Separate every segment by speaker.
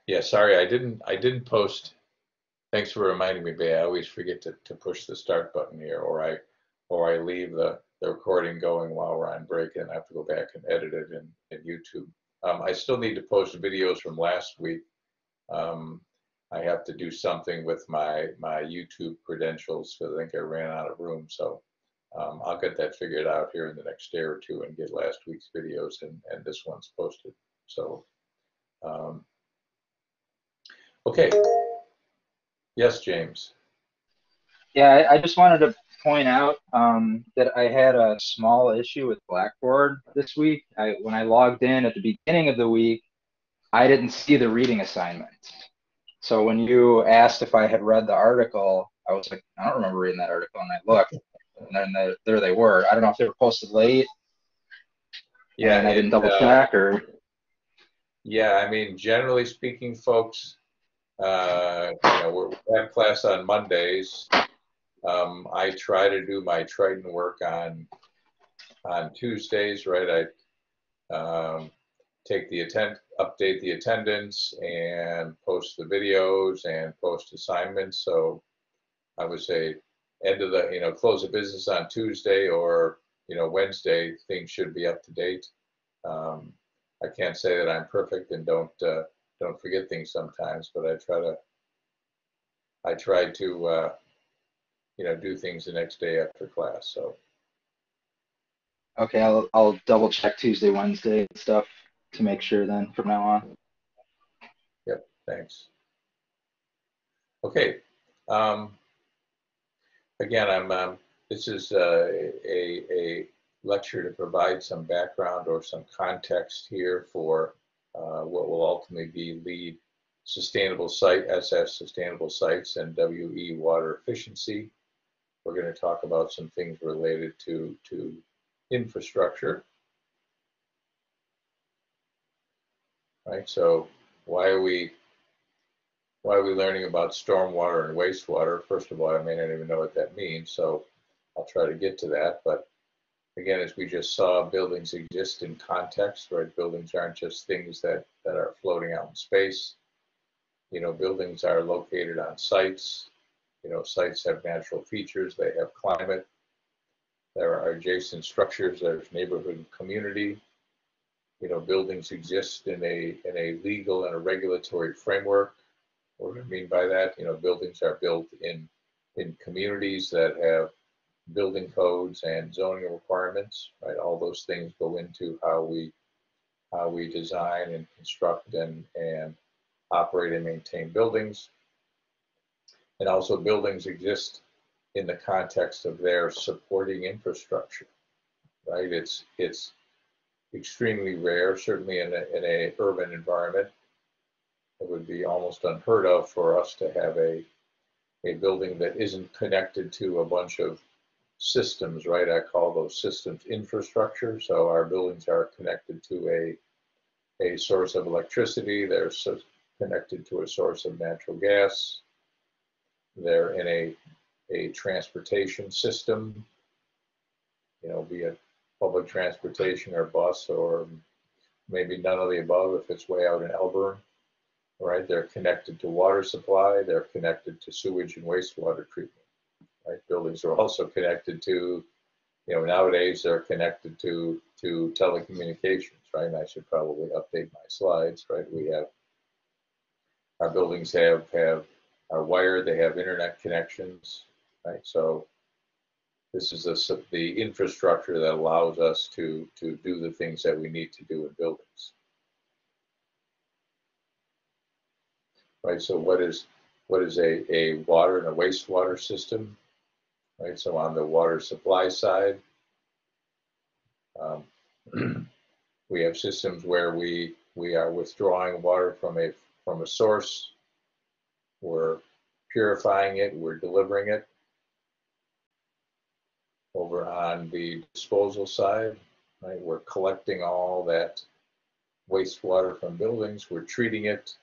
Speaker 1: Yeah, sorry, I didn't post. Thanks for reminding me, Bay. I always forget to push the start button here, or I leave the recording going while we're on break, and I have to go back and edit it in YouTube. I still need to post videos from last week. Um, I have to do something with my YouTube credentials because I think I ran out of room. So I'll get that figured out here in the next day or two and get last week's videos and this one's posted. So um, okay, yes, James.
Speaker 2: Yeah, I just wanted to point out that I had a small issue with Blackboard this week. When I logged in at the beginning of the week, I didn't see the reading assignments. So when you asked if I had read the article, I was like, I don't remember reading that article, and I looked, and then there they were. I don't know if they were posted late
Speaker 1: Yeah,
Speaker 2: and I didn't double check or.
Speaker 1: yeah. I mean, generally speaking, folks, we have class on Mondays. I try to do my Triton work on Tuesdays, right? I update the attendance and post the videos and post assignments. So I would say end of the, close of business on Tuesday or, Wednesday, things should be up to date. Um, I can't say that I'm perfect and don't forget things sometimes, but I try to do things the next day after class. So,
Speaker 2: Okay, I'll double check Tuesday, Wednesday and stuff to make sure then from now on.
Speaker 1: yep, thanks. Okay. Um, Again, this is a lecture to provide some background or some context here for what will ultimately be LEED Sustainable Site, SF Sustainable Sites, and WE Water Efficiency. We're going to talk about some things related to infrastructure, right? So why are we why are we learning about stormwater and wastewater? First of all, I may not even know what that means, so I'll try to get to that. But again, as we just saw, buildings exist in context, right? Buildings aren't just things that are floating out in space. Buildings are located on sites. Sites have natural features, they have climate, there are adjacent structures, there's neighborhood and community. Buildings exist in a legal and a regulatory framework. What do I mean by that? Buildings are built in communities that have building codes and zoning requirements, right? All those things go into how we design and construct and operate and maintain buildings. And also buildings exist in the context of their supporting infrastructure, right? It's extremely rare, certainly in a urban environment. It would be almost unheard of for us to have a building that isn't connected to a bunch of systems, right? I call those systems infrastructure. So our buildings are connected to a source of electricity. They're connected to a source of natural gas. They're in a transportation system, be it public transportation or bus or maybe none of the above if it's way out in Elburn, right? They're connected to water supply. They're connected to sewage and wastewater treatment, right? Buildings are also connected to nowadays they're connected to telecommunications, right? And I should probably update my slides, right? We have our buildings have are wired, they have internet connections, right? So this is the infrastructure that allows us to do the things that we need to do in buildings, right? So what is a water and a wastewater system, right? So on the water supply side, um, we have systems where we are withdrawing water from a source, we're purifying it, we're delivering it. Over on the disposal side, right, we're collecting all that wastewater from buildings, we're treating it,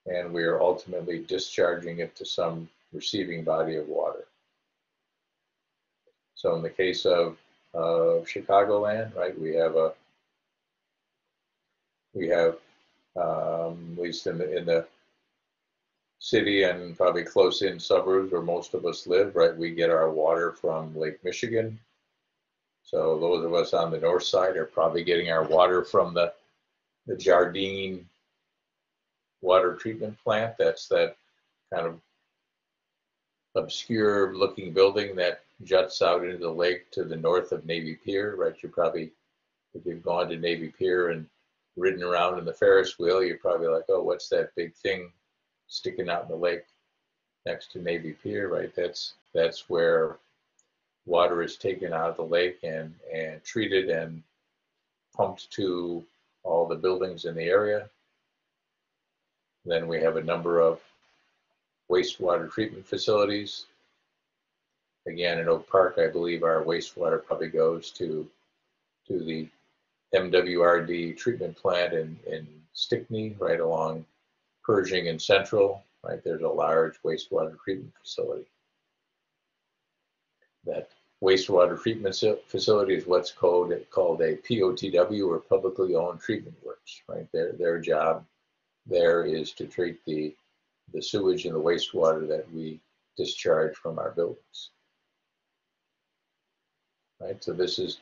Speaker 1: and we are ultimately discharging it to some receiving body of water. So in the case of Chicagoland, right, we have at least in the city and probably close in suburbs where most of us live, right? We get our water from Lake Michigan. So those of us on the north side are probably getting our water from the Jardine water treatment plant. That's that kind of obscure looking building that juts out into the lake to the north of Navy Pier, right? You probably, if you've gone to Navy Pier and ridden around in the Ferris wheel, you're probably like, oh, what's that big thing sticking out in the lake next to Navy Pier, right? That's where water is taken out of the lake and treated and pumped to all the buildings in the area. Then we have a number of wastewater treatment facilities. Again, in Oak Park, I believe our wastewater probably goes to the MWRD treatment plant in Stickney, right along Pershing and Central, right? There's a large wastewater treatment facility. That wastewater treatment facility is what's called a POTW, or publicly owned treatment works, right? Their job there is to treat the sewage and the wastewater that we discharge from our buildings. Right, so this is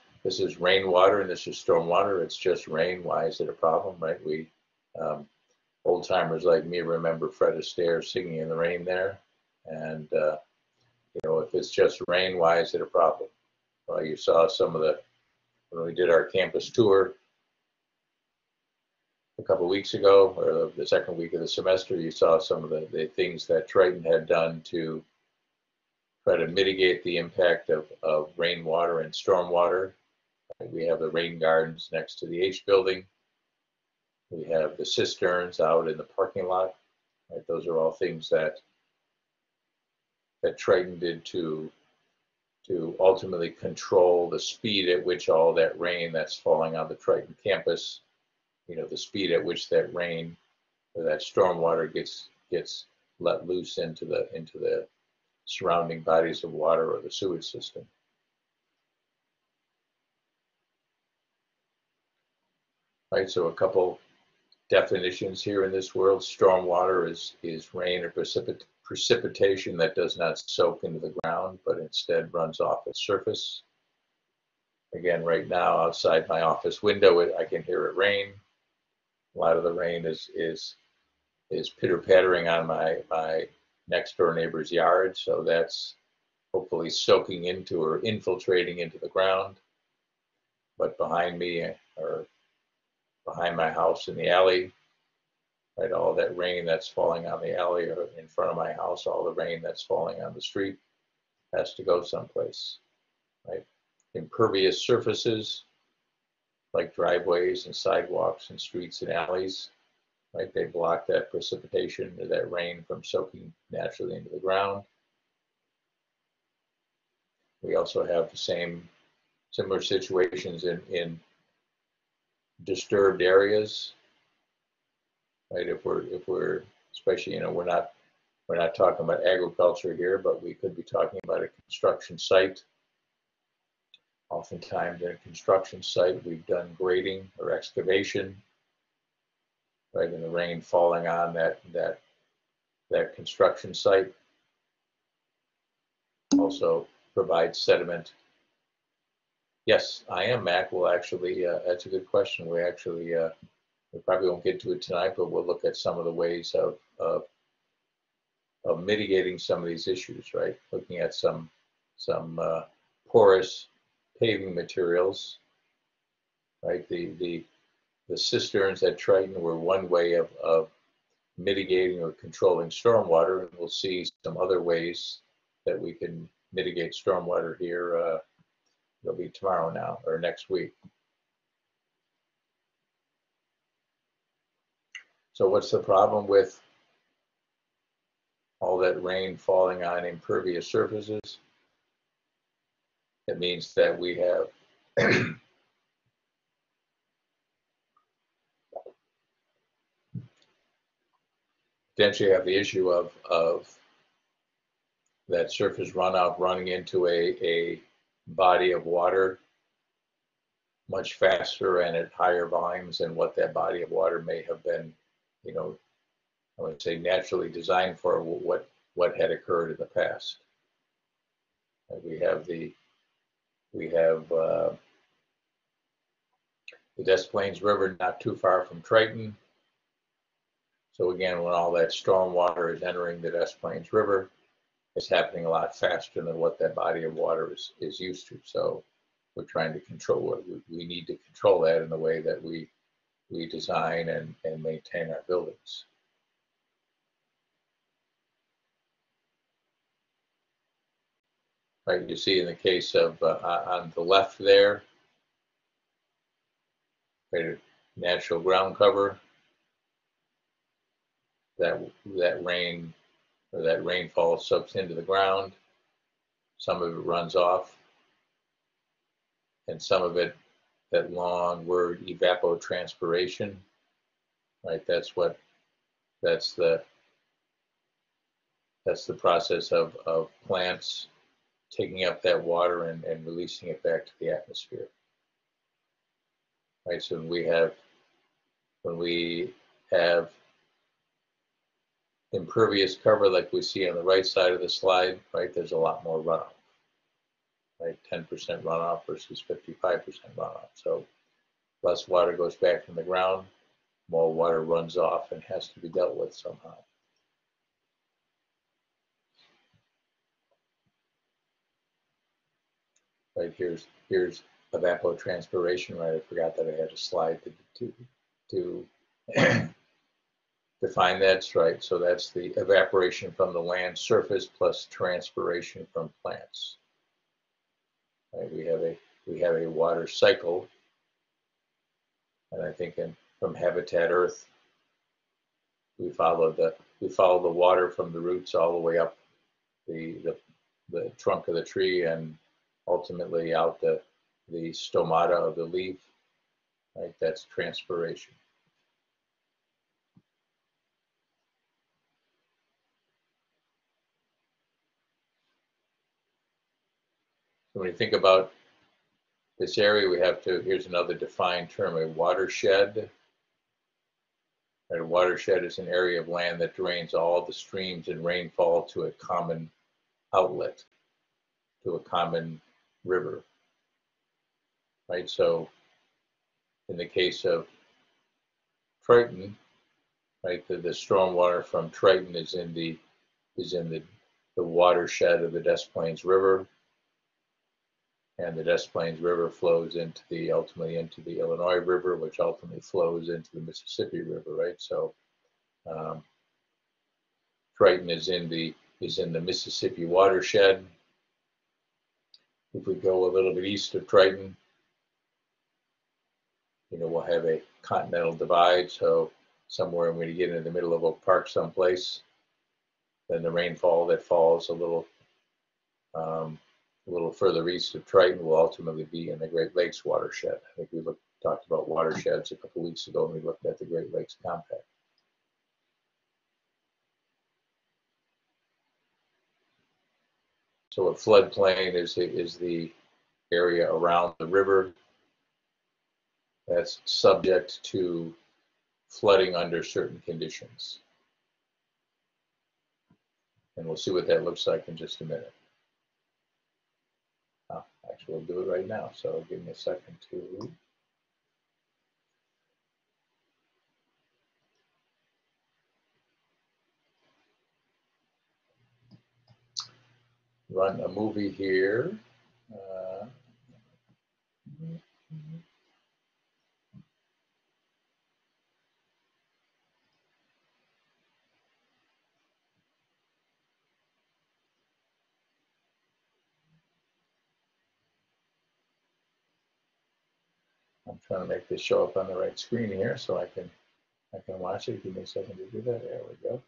Speaker 1: rainwater and this is stormwater. It's just rain. Why is it a problem, right? We old timers like me remember Fred Astaire singing in the rain there, and you know, if it's just rain, why is it a problem? Well, you saw some of when we did our campus tour a couple of weeks ago, or the second week of the semester, you saw some of the things that Triton had done to try to mitigate the impact of rainwater and stormwater. We have the rain gardens next to the H building. We have the cisterns out in the parking lot. Right? Those are all things that Triton did to ultimately control the speed at which all that rain that's falling on the Triton campus, you know, the speed at which that rain or that stormwater gets let loose into the surrounding bodies of water or the sewage system. Right, so a couple definitions here in this world. Stormwater is rain or precipitation that does not soak into the ground, but instead runs off its surface. Again, right now outside my office window, I can hear it rain. A lot of the rain is pitter-pattering on my next door neighbor's yard, so that's hopefully soaking into or infiltrating into the ground. But behind me, or behind my house in the alley, right, all that rain that's falling on the alley, or in front of my house, all the rain that's falling on the street has to go someplace, right? Impervious surfaces like driveways and sidewalks and streets and alleys, right? They block that precipitation or that rain from soaking naturally into the ground. We also have the similar situations in disturbed areas, right? If we're especially, you know, we're not talking about agriculture here, but we could be talking about a construction site. Oftentimes in a construction site, we've done grading or excavation, right? And the rain falling on that construction site also provides sediment. Yes, I am, Mac. Well, actually, that's a good question. We actually, we probably won't get to it tonight, but we'll look at some of the ways of mitigating some of these issues, right? Looking at some porous paving materials, right? The cisterns at Triton were one way of mitigating or controlling stormwater, and we'll see some other ways that we can mitigate stormwater here. It'll be tomorrow now, or next week. So what's the problem with all that rain falling on impervious surfaces? It means that we have potentially have the issue of that surface runoff running into a body of water much faster and at higher volumes than what that body of water may have been you know, I would say naturally designed for what had occurred in the past. We have the Des Plaines River not too far from Triton. So again, when all that storm water is entering the Des Plaines River, it's happening a lot faster than what that body of water is used to. So we're trying to control it. We need to control that in the way that we design and maintain our buildings. Right, you see in the case of on the left there, right, natural ground cover, that rain or that rainfall soaks into the ground. Some of it runs off, and some of it, that long word evapotranspiration, right? That's the process of plants taking up that water and releasing it back to the atmosphere. Right, so when we have impervious cover like we see on the right side of the slide, right, there's a lot more runoff, right, 10% runoff versus 55% runoff. So less water goes back in the ground, more water runs off and has to be dealt with somehow. Right, here's evapotranspiration, right? I forgot that I had a slide to define that, right? So that's the evaporation from the land surface plus transpiration from plants. Right? We have a water cycle, and I think from Habitat Earth, we follow the water from the roots all the way up the trunk of the tree and ultimately out the stomata of the leaf. Right, that's transpiration. So when you think about this area, we have to, here's another defined term, a watershed. And a watershed is an area of land that drains all the streams and rainfall to a common outlet, to a common river. Right, so in the case of Triton, right, the stormwater from Triton is in the watershed of the Des Plaines River, and the Des Plaines River flows ultimately into the Illinois River, which ultimately flows into the Mississippi River, right? So Triton is in the Mississippi watershed. If we go a little bit east of Triton, we'll have a continental divide. So somewhere when we get into the middle of Oak Park someplace, then the rainfall that falls a little further east of Triton will ultimately be in the Great Lakes watershed. I think we talked about watersheds a couple weeks ago when we looked at the Great Lakes Compact. So a floodplain is the area around the river that's subject to flooding under certain conditions. And we'll see what that looks like in just a minute. Actually, we'll do it right now. So give me a second to run a movie here. I'm trying to make this show up on the right screen here so I can watch it. Give me a second to do that. There we go.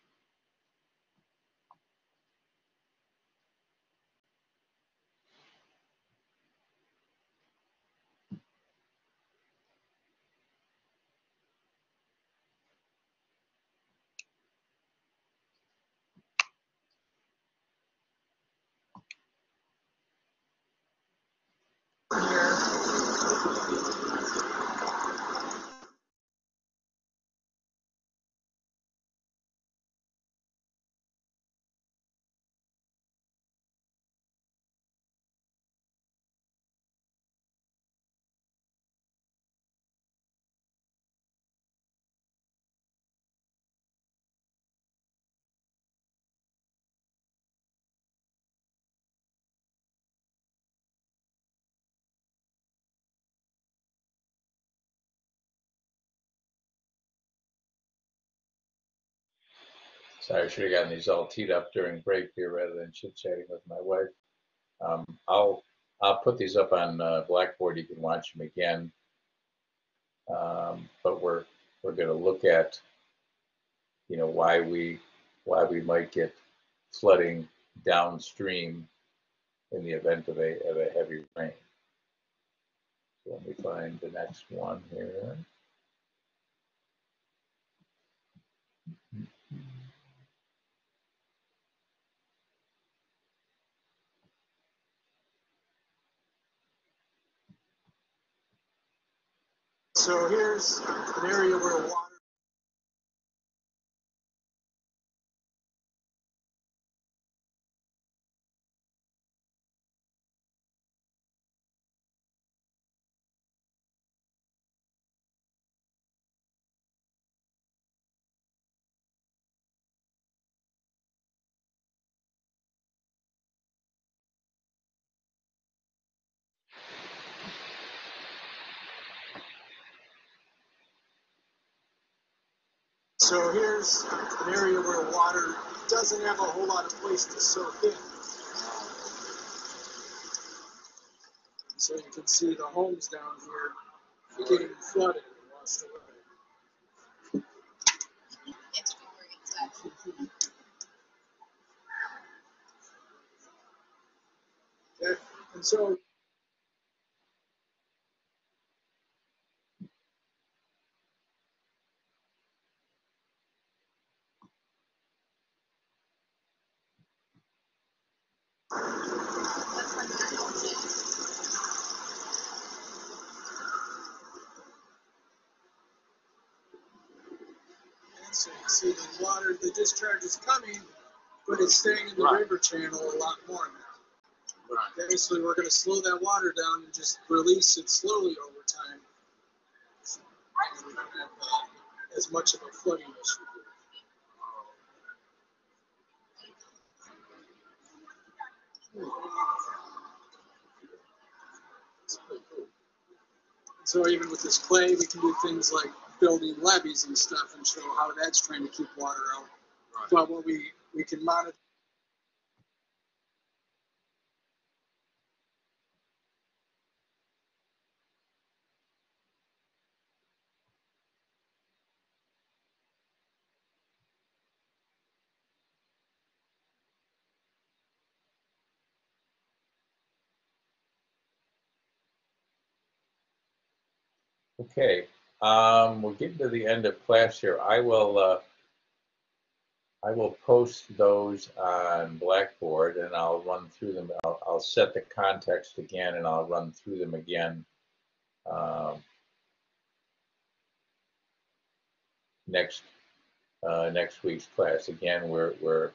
Speaker 1: Sorry, I should have gotten these all teed up during break here rather than chit-chatting with my wife. I'll put these up on Blackboard. You can watch them again. But we're going to look at, you know, why we might get flooding downstream in the event of a heavy rain. So let me find the next one here.
Speaker 3: So here's an area where water. So here's an area where water doesn't have a whole lot of place to soak in. So you can see the homes down here getting flooded and washed away. Okay. And so so you see the water, the discharge is coming, but it's staying in the river channel a lot more now. Right. Basically, we're going to slow that water down and just release it slowly over time. And we don't have as much of a flooding issue. So even with this clay, we can do things like building levees and stuff and show how that's trying to keep water out. Right. But what we can monitor.
Speaker 1: Okay, we're getting to the end of class here. I will post those on Blackboard and I'll run through them. I'll set the context again and I'll run through them again next week's class. Again, we're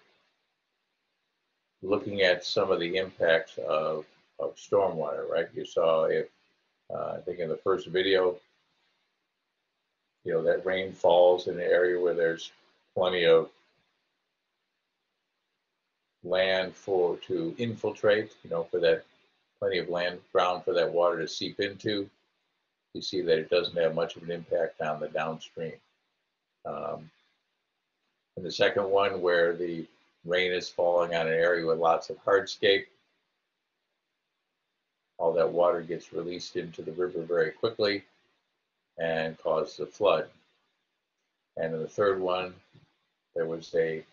Speaker 1: looking at some of the impacts of stormwater, right? You saw it, I think in the first video, you know, that rain falls in an area where there's plenty of land to infiltrate, you know, for that plenty of ground for that water to seep into. You see that it doesn't have much of an impact on the downstream. And the second one, where the rain is falling on an area with lots of hardscape, all that water gets released into the river very quickly and causes a flood. And in the third one, there was a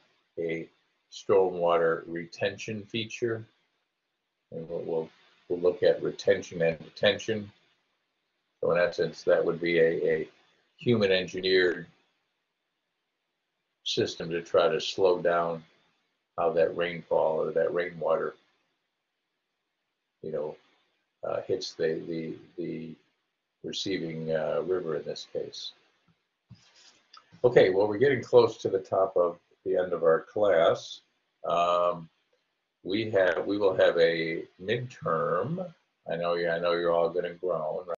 Speaker 1: stormwater retention feature. And we'll look at retention and detention. So in essence, that would be a human engineered system to try to slow down how that rainfall or that rainwater, you know, hits the receiving river in this case. Okay, well, we're getting close to the top of the end of our class. We will have a midterm. I know you're all going to groan, right?